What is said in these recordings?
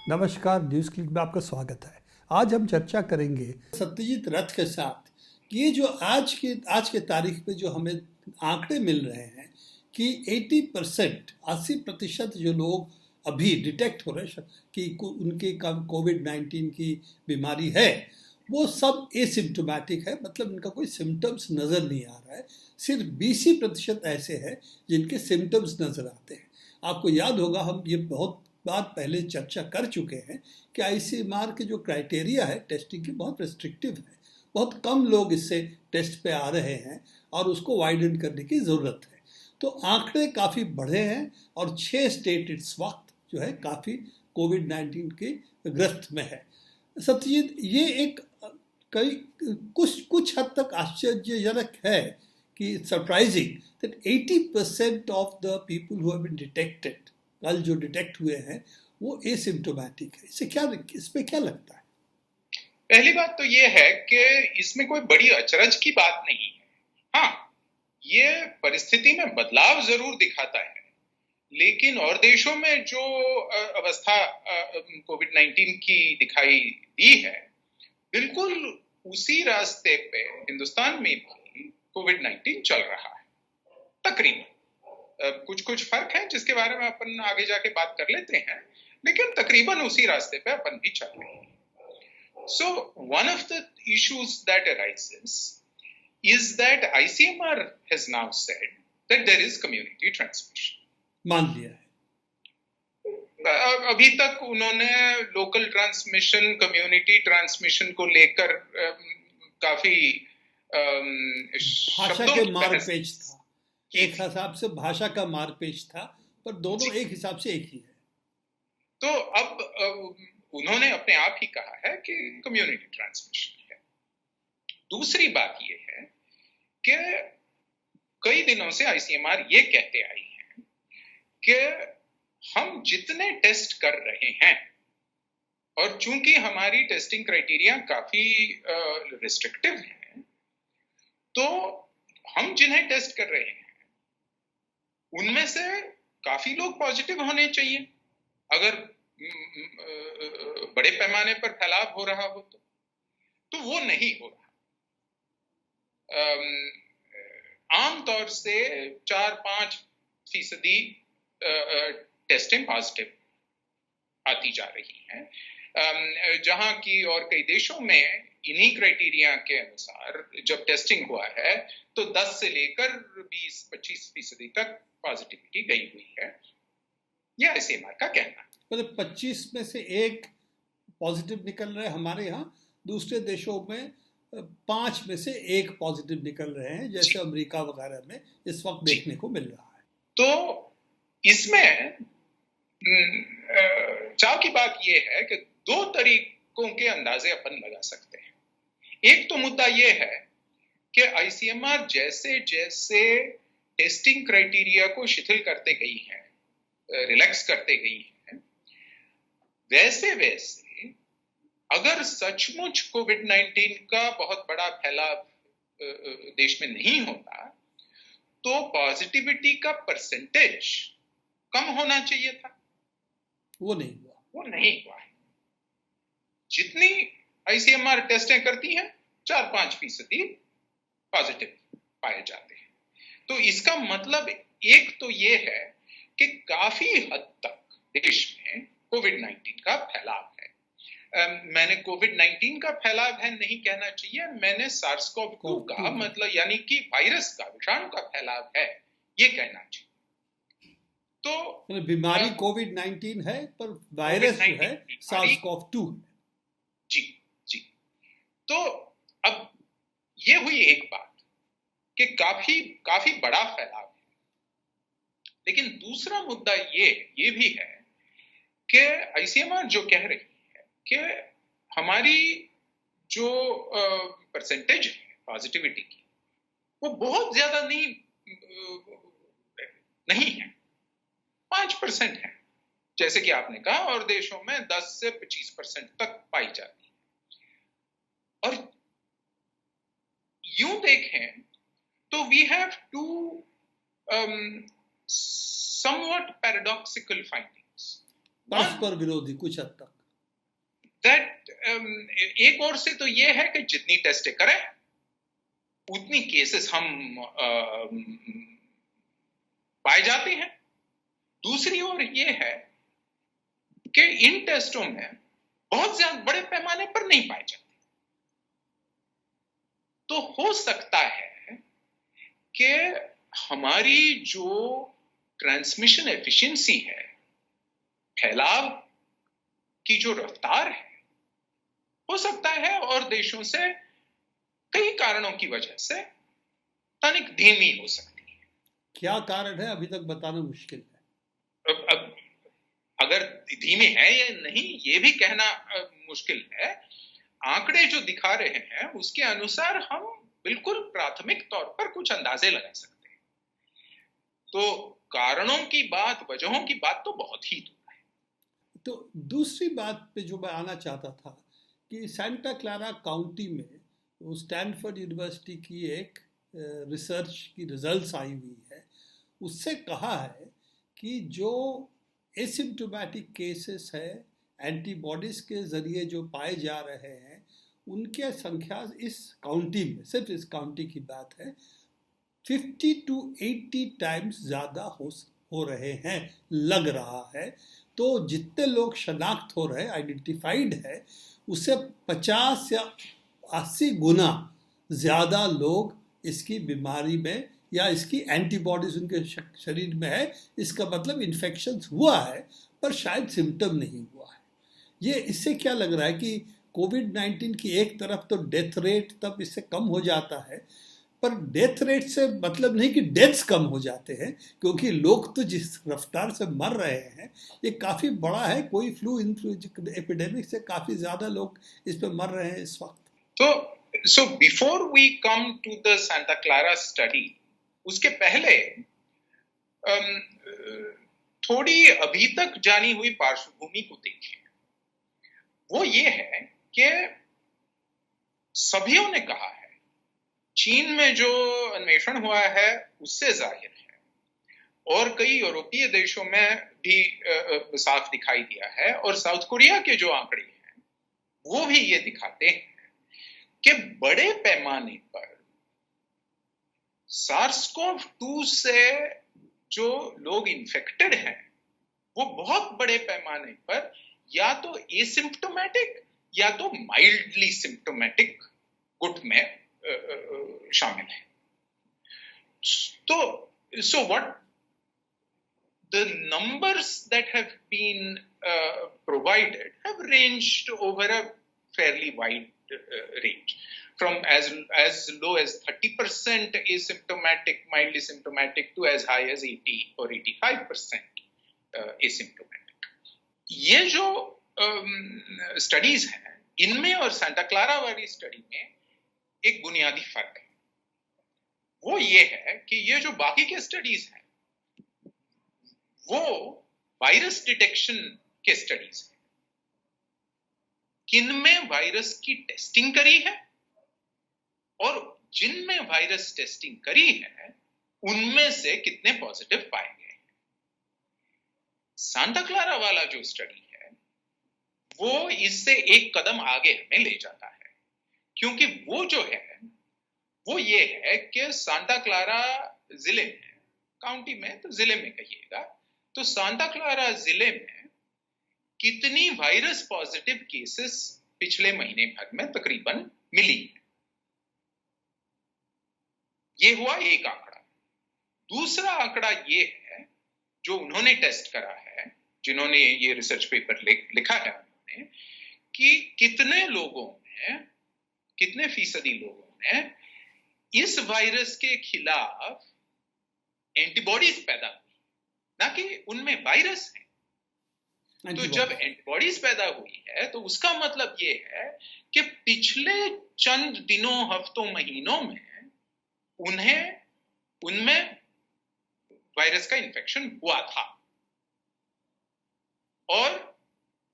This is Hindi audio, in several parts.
नमस्कार, न्यूज़ क्लिक में आपका स्वागत है। आज हम चर्चा करेंगे सत्यजीत रथ के साथ कि ये जो आज के तारीख में जो हमें आंकड़े मिल रहे हैं कि 80% जो लोग अभी डिटेक्ट हो रहे हैं कि उनके कोविड-19 की बीमारी है, वो सब एसिम्प्टोमेटिक है, मतलब इनका कोई सिम्टम्स नज़र नहीं आ रहा है। सिर्फ 20% ऐसे हैं जिनके सिम्टम्स नज़र आते हैं। आपको याद होगा, हम ये बहुत बार पहले चर्चा कर चुके हैं कि आईसीएमआर के जो क्राइटेरिया है टेस्टिंग के, बहुत रिस्ट्रिक्टिव है। बहुत कम लोग इससे टेस्ट पे आ रहे हैं और उसको वाइडन करने की ज़रूरत है। तो आंकड़े काफ़ी बढ़े हैं और 6 स्टेट इस वक्त जो है काफ़ी कोविड-19 के ग्रस्त में है। सत्यजीत, ये एक कई कुछ हद तक आश्चर्यजनक है कि surprising that 80% of the people who have been detected, कल जो डिटेक्ट हुए हैं, वो एसिम्प्टोमेटिक है। इसमें क्या लगता है? पहली बात तो ये है कि इसमें कोई बड़ी अचरज की बात नहीं है। हाँ, ये परिस्थिति में बदलाव जरूर दिखाता है, लेकिन और देशों में जो अवस्था कोविड-19 की दिखाई दी है, बिल्कुल उसी रास्ते पे हिंदुस्तान में भी कोविड-19 चल रहा है तकरीबन। कुछ फर्क है जिसके बारे में अपन आगे जाके बात कर लेते हैं, लेकिन तकरीबन उसी रास्ते पे अपन भी चल रहे हैं। So one of the issues that arises is that ICMR has now said that there is community transmission. मान लिया है। अभी तक उन्होंने लोकल ट्रांसमिशन, कम्युनिटी ट्रांसमिशन को लेकर काफी भाषा के मारपेच था, एक हिसाब से भाषा का मारपेच था, पर दोनों एक हिसाब से एक ही है। तो अब उन्होंने अपने आप ही कहा है कि कम्युनिटी ट्रांसमिशन है। दूसरी बात यह है कि कई दिनों से आईसीएमआर ये कहते आई है कि हम जितने टेस्ट कर रहे हैं, और चूंकि हमारी टेस्टिंग क्राइटेरिया काफी रिस्ट्रिक्टिव है, तो हम जिन्हें टेस्ट कर रहे हैं उनमें से काफी लोग पॉजिटिव होने चाहिए। अगर बड़े पैमाने पर फैलाव हो रहा हो तो वो नहीं हो रहा। आमतौर से 4-5% टेस्टिंग पॉजिटिव आती जा रही है, जहां की और कई देशों में इन्हीं क्राइटेरिया के अनुसार जब टेस्टिंग हुआ है तो 10 से लेकर 20-25% तक पॉजिटिविटी गई हुई है। यह आईसीएमआर का कहना है। मतलब 25 में से एक पॉजिटिव निकल रहे हैं हमारे यहाँ, दूसरे देशों में 5 में से एक पॉजिटिव निकल रहे हैं, जैसे अमेरिका वगैरह में इस वक्त देखने को मिल रहा है। तो इसमें चाव की बात यह है कि 2 तरीकों के अंदाजे अपन लगा सकते हैं। एक तो मुद्दा यह है कि आईसीएमआर जैसे जैसे टेस्टिंग क्राइटेरिया को शिथिल करते गई है, रिलैक्स करते गई है, वैसे वैसे अगर सचमुच कोविड-19 का बहुत बड़ा फैलाव देश में नहीं होता तो पॉजिटिविटी का परसेंटेज कम होना चाहिए था। वो नहीं हुआ है। जितनी आईसीएमआर टेस्टें करती हैं 4-5% पॉजिटिव पाए जाते हैं। तो इसका मतलब एक तो ये है कि काफी हद तक देश में कोविड-19 का फैलाव है। मैंने कोविड-19 का फैलाव है नहीं कहना चाहिए, मैंने सार्स-कोव-2 का मतलब यानी कि वायरस का, विषाणु का फैलाव है ये कहना चाहिए। तो बीमारी कोविड-19 है पर वायरस जो है सार्स-कोव-2 है। जी। तो अब ये हुई एक बात कि काफी बड़ा फैलाव है। लेकिन दूसरा मुद्दा ये भी है कि आईसीएमआर जो कह रही है कि हमारी जो परसेंटेज है पॉजिटिविटी की, वो बहुत ज्यादा नहीं है, 5% है, जैसे कि आपने कहा, और देशों में 10 से 25% तक पाई जाती है। और यूं देखें तो we have to somewhat paradoxical findings. परस्पर विरोधी कुछ हद तक। दैट एक और से तो ये है कि जितनी टेस्टें करें उतनी केसेस हम पाए जाते हैं। दूसरी ओर ये है कि इन टेस्टों में बहुत ज्यादा बड़े पैमाने पर नहीं पाए जाते। तो हो सकता है कि हमारी जो ट्रांसमिशन एफिशिएंसी है, फैलाव की जो रफ्तार है, हो सकता है और देशों से कई कारणों की वजह से तनिक धीमी हो सकती है। क्या कारण है अभी तक बताना मुश्किल है। अब अगर धीमे है या नहीं ये भी कहना मुश्किल है। आंकड़े जो दिखा रहे हैं उसके अनुसार हम बिल्कुल प्राथमिक तौर पर कुछ अंदाजे लगा सकते हैं। तो कारणों की बात, वजहों की बात तो बहुत ही दूर है। तो दूसरी बात पे जो मैं आना चाहता था कि सेंटा क्लारा काउंटी में वो स्टैनफोर्ड यूनिवर्सिटी की एक रिसर्च की रिजल्ट्स आई हुई है। उससे कहा है कि जो एसिम्प्टोमेटिक केसेस है एंटीबॉडीज के जरिए जो पाए जा रहे हैं उनके संख्या इस काउंटी में, सिर्फ इस काउंटी की बात है, 50 to 80 टाइम्स ज़्यादा हो रहे हैं लग रहा है। तो जितने लोग शनाख्त हो रहे हैं, आइडेंटिफाइड है, उससे 50 या 80 गुना ज़्यादा लोग इसकी बीमारी में या इसकी एंटीबॉडीज उनके शरीर में है। इसका मतलब इन्फेक्शन हुआ है पर शायद सिम्टम नहीं हुआ है। ये इससे क्या लग रहा है कि कोविड-19 की एक तरफ तो डेथ रेट तब इससे कम हो जाता है, पर डेथ रेट से मतलब नहीं कि डेथ्स कम हो जाते हैं, क्योंकि लोग तो जिस रफ्तार से मर रहे हैं ये काफ़ी बड़ा है। कोई फ्लू एपिडेमिक से काफ़ी ज़्यादा लोग इस पर मर रहे हैं इस वक्त। तो so before we come to the Santa Clara study, उसके पहले थोड़ी अभी तक जानी हुई पार्श्वभूमि को देखिए। वो ये है कि सभीयों ने कहा है, चीन में जो अन्वेषण हुआ है उससे जाहिर है और कई यूरोपीय देशों में भी साफ दिखाई दिया है, और साउथ कोरिया के जो आंकड़े हैं वो भी ये दिखाते हैं कि बड़े पैमाने पर SARS-CoV-2 से जो लोग इन्फेक्टेड हैं वो बहुत बड़े पैमाने पर या तो एसिम्प्टोमेटिक या तो माइल्डली सिम्प्टोमेटिक गुट में शामिल है। तो so what the numbers that have been provided have ranged over a fairly wide range, from as low as 30% asymptomatic, mildly symptomatic, to as high as 80 or 85% asymptomatic. ये जो स्टडीज हैं इनमें और सांता क्लारा वाली स्टडी में एक बुनियादी फर्क है। वो ये है कि ये जो बाकी के स्टडीज हैं वो वायरस डिटेक्शन के स्टडीज हैं, किनमें वायरस की टेस्टिंग करी है और जिनमें वायरस टेस्टिंग करी है उनमें से कितने पॉजिटिव पाए गए। सांता क्लारा वाला जो स्टडी है वो इससे एक कदम आगे हमें ले जाता है, क्योंकि वो जो है वो ये है कि सांता क्लारा जिले में, काउंटी में तो जिले में कहिएगा, तो सांता क्लारा जिले में कितनी वायरस पॉजिटिव केसेस पिछले महीने भर में तकरीबन मिली है, ये हुआ एक आंकड़ा। दूसरा आंकड़ा ये है जो उन्होंने टेस्ट करा है, जिन्होंने ये रिसर्च पेपर लिखा है उन्होंने, कि कितने लोगों में, कितने फीसदी लोगों में इस वायरस के खिलाफ एंटीबॉडीज पैदा हुई, ना कि उनमें वायरस है। तो जब एंटीबॉडीज पैदा हुई है तो उसका मतलब ये है कि पिछले चंद दिनों, हफ्तों, महीनों में उनमें वायरस का इन्फेक्शन हुआ था और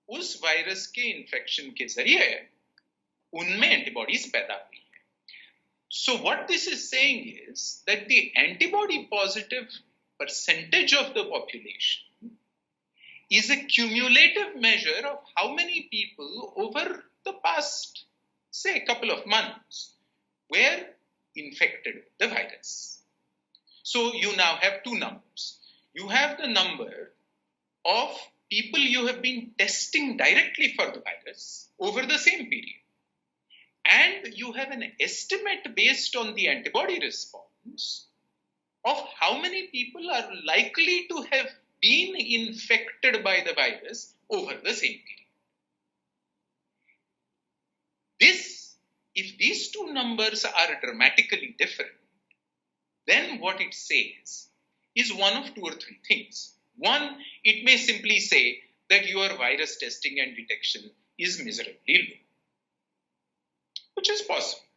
उस वायरस के इन्फेक्शन के जरिए उनमें एंटीबॉडीज पैदा हुई है। So what this is saying is that the antibody positive percentage of the population is a cumulative measure of how many people over the past, say, couple of months were infected with the virus. So you now have two numbers. You have the number of people you have been testing directly for the virus over the same period. And you have an estimate based on the antibody response of how many people are likely to have been infected by the virus over the same period. If these two numbers are dramatically different, then what it says is one of two or three things. One, it may simply say that your virus testing and detection is miserably low, which is possible.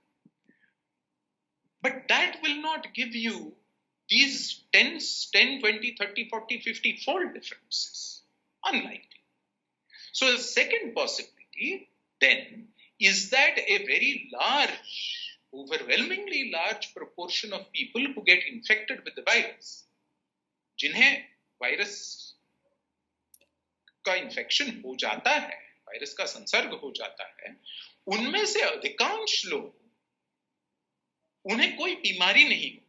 But that will not give you these 10, 20, 30, 40, 50 fold differences. Unlikely. So the second possibility then is that a very large, overwhelmingly large proportion of people who get infected with the virus, जिन्हें वायरस का इन्फेक्शन हो जाता है, वायरस का संसर्ग हो जाता है, उनमें से अधिकांश लोग, उन्हें कोई बीमारी नहीं होती।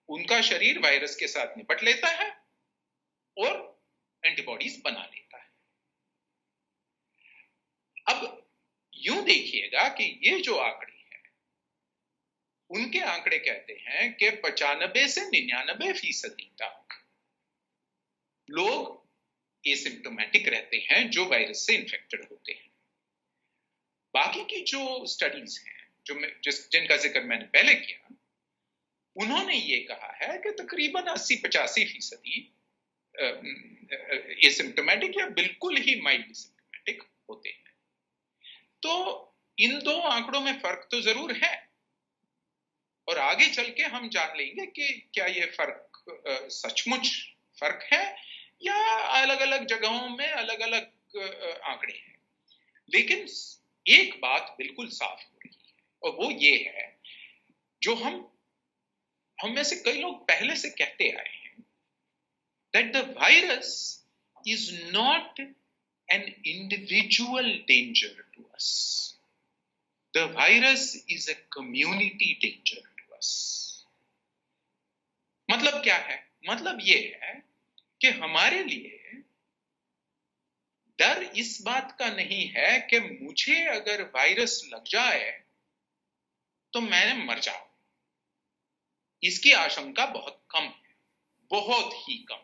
उनका शरीर वायरस के साथ निपट लेता है और एंटीबॉडीज बना लेता है। अब यूं देखिएगा कि ये जो आंकड़े हैं, उनके आंकड़े कहते हैं कि 95 से 99% तक लोग एसिम्प्टोमेटिक रहते हैं जो वायरस से इन्फेक्टेड होते हैं। बाकी की जो स्टडीज हैं, जिनका जिक्र मैंने पहले किया, उन्होंने ये कहा है कि तकरीबन 80-85% एसिम्प्टोमेटिक या बिल्कुल ही माइल्ड सिम्प्टोमेटिक होते हैं। तो इन दो आंकड़ों में फर्क तो जरूर है, और आगे चल के हम जान लेंगे कि क्या ये फर्क सचमुच फर्क है या अलग अलग जगहों में अलग अलग आंकड़े हैं। लेकिन एक बात बिल्कुल साफ हो रही है, और वो ये है जो हम में से कई लोग पहले से कहते आए हैं, that the virus is not an individual danger to us. The virus is a community danger to us. मतलब क्या है? मतलब ये है कि हमारे लिए डर इस बात का नहीं है कि मुझे अगर वायरस लग जाए तो मैं मर जाऊं। इसकी आशंका बहुत कम है, बहुत ही कम,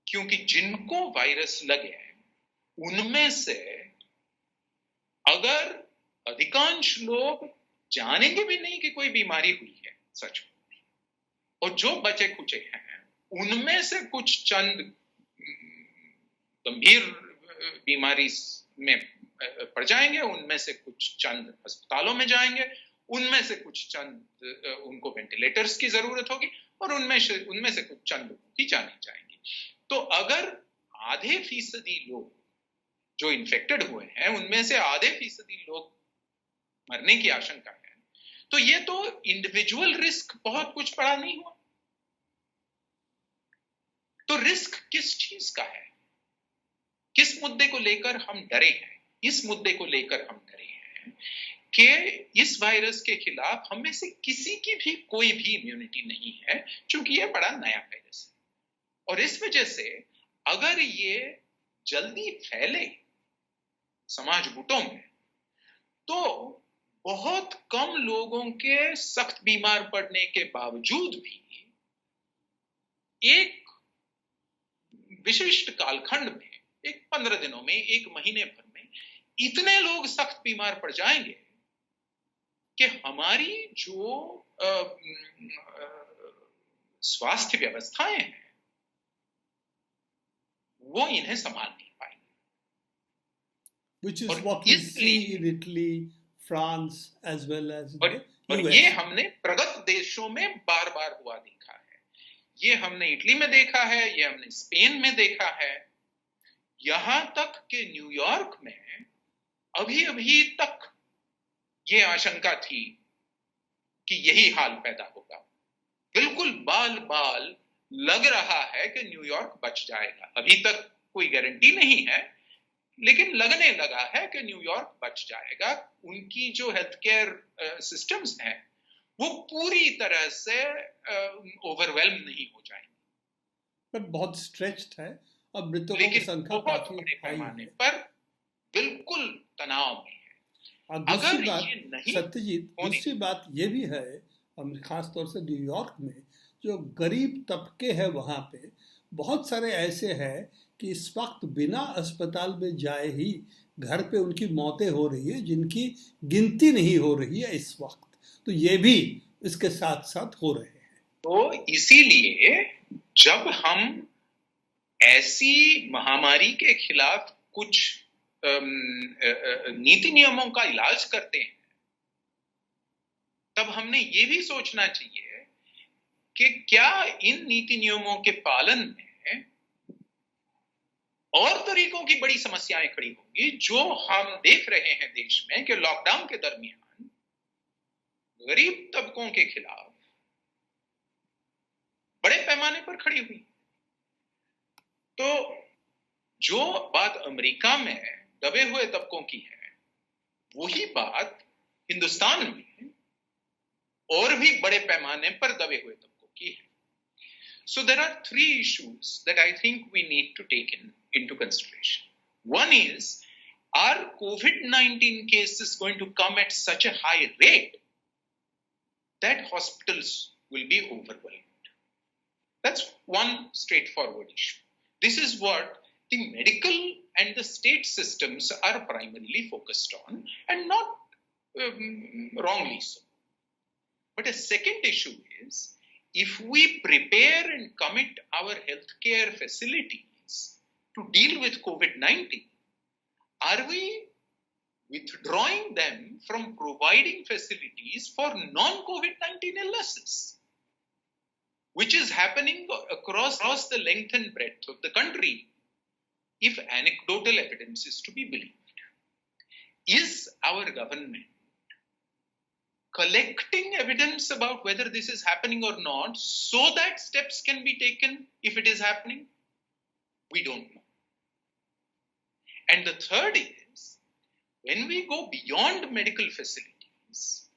क्योंकि जिनको वायरस लगे उनमें से अगर अधिकांश लोग जानेंगे भी नहीं कि कोई बीमारी हुई है सच में, और जो बचे खुचे हैं उनमें से कुछ चंद गंभीर बीमारी में पड़ जाएंगे, उनमें से कुछ चंद अस्पतालों में जाएंगे, उनमें से कुछ चंद उनको वेंटिलेटर्स की जरूरत होगी, और उनमें से कुछ चंद लोगों की जाने जाएंगी। तो अगर आधे फीसदी लोग जो इन्फेक्टेड हुए हैं उनमें से आधे फीसदी लोग मरने की आशंका है, तो ये तो इंडिविजुअल रिस्क बहुत कुछ बड़ा नहीं हुआ। तो रिस्क किस चीज का है, किस मुद्दे को लेकर हम डरे हैं? इस मुद्दे को लेकर हम डरे हैं कि इस वायरस के खिलाफ हम में से किसी की भी कोई भी इम्यूनिटी नहीं है, क्योंकि ये बड़ा नया वायरस है, और इस वजह से अगर ये जल्दी फैले समाज गुटों में तो बहुत कम लोगों के सख्त बीमार पड़ने के बावजूद भी एक विशिष्ट कालखंड में, एक 15 दिनों में, एक महीने भर में इतने लोग सख्त बीमार पड़ जाएंगे कि हमारी जो स्वास्थ्य व्यवस्थाएं हैं वो इन्हें संभाल नहीं पाएंगे। Which is what we see in Italy, France, as well as और ये हमने प्रगत देशों में बार बार हुआ देखा है। ये हमने इटली में देखा है, ये हमने स्पेन में देखा है, यहां तक कि न्यूयॉर्क में अभी अभी तक ये आशंका थी कि यही हाल पैदा होगा। बिल्कुल बाल बाल लग रहा है कि न्यूयॉर्क बच जाएगा। अभी तक कोई गारंटी नहीं है, लेकिन लगने लगा है कि न्यूयॉर्क बच जाएगा। उनकी जो हेल्थ केयर सिस्टम्स हैं वो पूरी तरह से ओवरवेल्म नहीं हो जाएंगे, पर बहुत स्ट्रेच्ड है। अब मृतकों की लेकिन संख्या बहुत काफी बड़े हाई पैमाने है। पर बिल्कुल तनाव में है। और दूसरी अगर बात ये नहीं सत्यजीत, होने, दूसरी बात ये भी है, खास तौर से न्यूयॉर्क में जो गरीब तबके है वहाँ पे बहुत सारे ऐसे हैं कि इस वक्त बिना अस्पताल में जाए ही घर पे उनकी मौतें हो रही है, जिनकी गिनती नहीं हो रही है इस वक्त। तो ये भी इसके साथ साथ हो रहे हैं। तो इसीलिए जब हम ऐसी महामारी के खिलाफ कुछ नीति नियमों का इलाज करते हैं, तब हमने ये भी सोचना चाहिए कि क्या इन नीति नियमों के पालन में और तरीकों की बड़ी समस्याएं खड़ी होंगी, जो हम देख रहे हैं देश में कि लॉकडाउन के दरमियान गरीब तबकों के खिलाफ बड़े पैमाने पर खड़ी हुई। तो जो बात अमेरिका में दबे हुए तबकों की है, वही बात हिंदुस्तान में और भी बड़े पैमाने पर दबे हुए तबकों की है। So there are three issues that I think we need to take into consideration. One is, are COVID-19 cases going to come at such a high rate that hospitals will be overwhelmed? That's one straightforward issue. This is what the medical and the state systems are primarily focused on, and not wrongly so. But a second issue is, if we prepare and commit our healthcare facilities to deal with COVID-19, are we withdrawing them from providing facilities for non-COVID-19 illnesses, which is happening across the length and breadth of the country, if anecdotal evidence is to be believed? Is our government collecting evidence about whether this is happening or not, so that steps can be taken if it is happening? We don't know. And the third is, when we go beyond medical facilities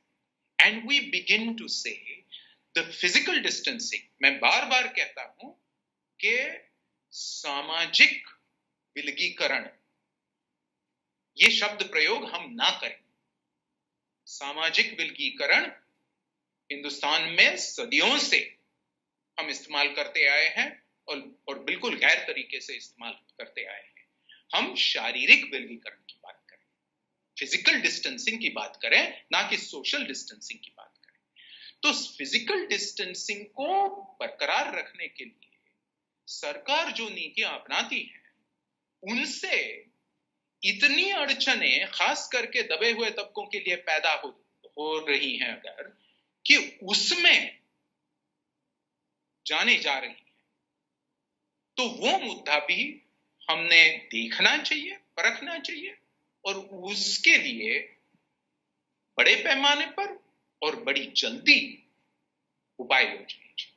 and we begin to say the physical distancing, मैं बार बार कहता हूं कि सामाजिक विलगीकरण, ये शब्द प्रयोग हम ना करें। सामाजिक विलगीकरण हिंदुस्तान में सदियों से हम इस्तेमाल करते आए हैं और बिल्कुल गैर तरीके से इस्तेमाल करते आए हैं। हम शारीरिक विलगीकरण की बात करें, फिजिकल डिस्टेंसिंग की बात करें, ना कि सोशल डिस्टेंसिंग की बात करें। तो फिजिकल डिस्टेंसिंग को बरकरार रखने के लिए सरकार जो नीतियां अपनाती है, उनसे इतनी अड़चनें खास करके दबे हुए तबकों के लिए पैदा हो रही हैं अगर, कि उसमें जाने जा रही है, तो वो मुद्दा भी हमने देखना चाहिए, परखना चाहिए, और उसके लिए बड़े पैमाने पर और बड़ी जल्दी उपाय योजने चाहिए।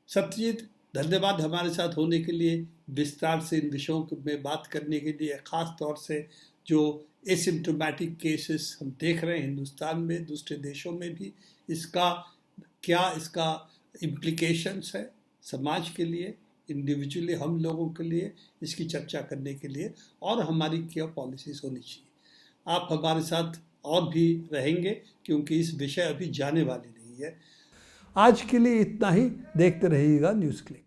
सत्यजीत, धन्यवाद हमारे साथ होने के लिए, विस्तार से इन विषयों में बात करने के लिए। ख़ास तौर से जो एसिम्प्टोमेटिक केसेस हम देख रहे हैं हिंदुस्तान में, दूसरे देशों में भी, इसका इम्प्लीकेशंस है समाज के लिए, इंडिविजुअली हम लोगों के लिए, इसकी चर्चा करने के लिए, और हमारी क्या पॉलिसीज़ होनी चाहिए। आप हमारे साथ और भी रहेंगे क्योंकि इस विषय अभी जाने वाली नहीं है। आज के लिए इतना ही। देखते रहिएगा न्यूज़ क्लिक।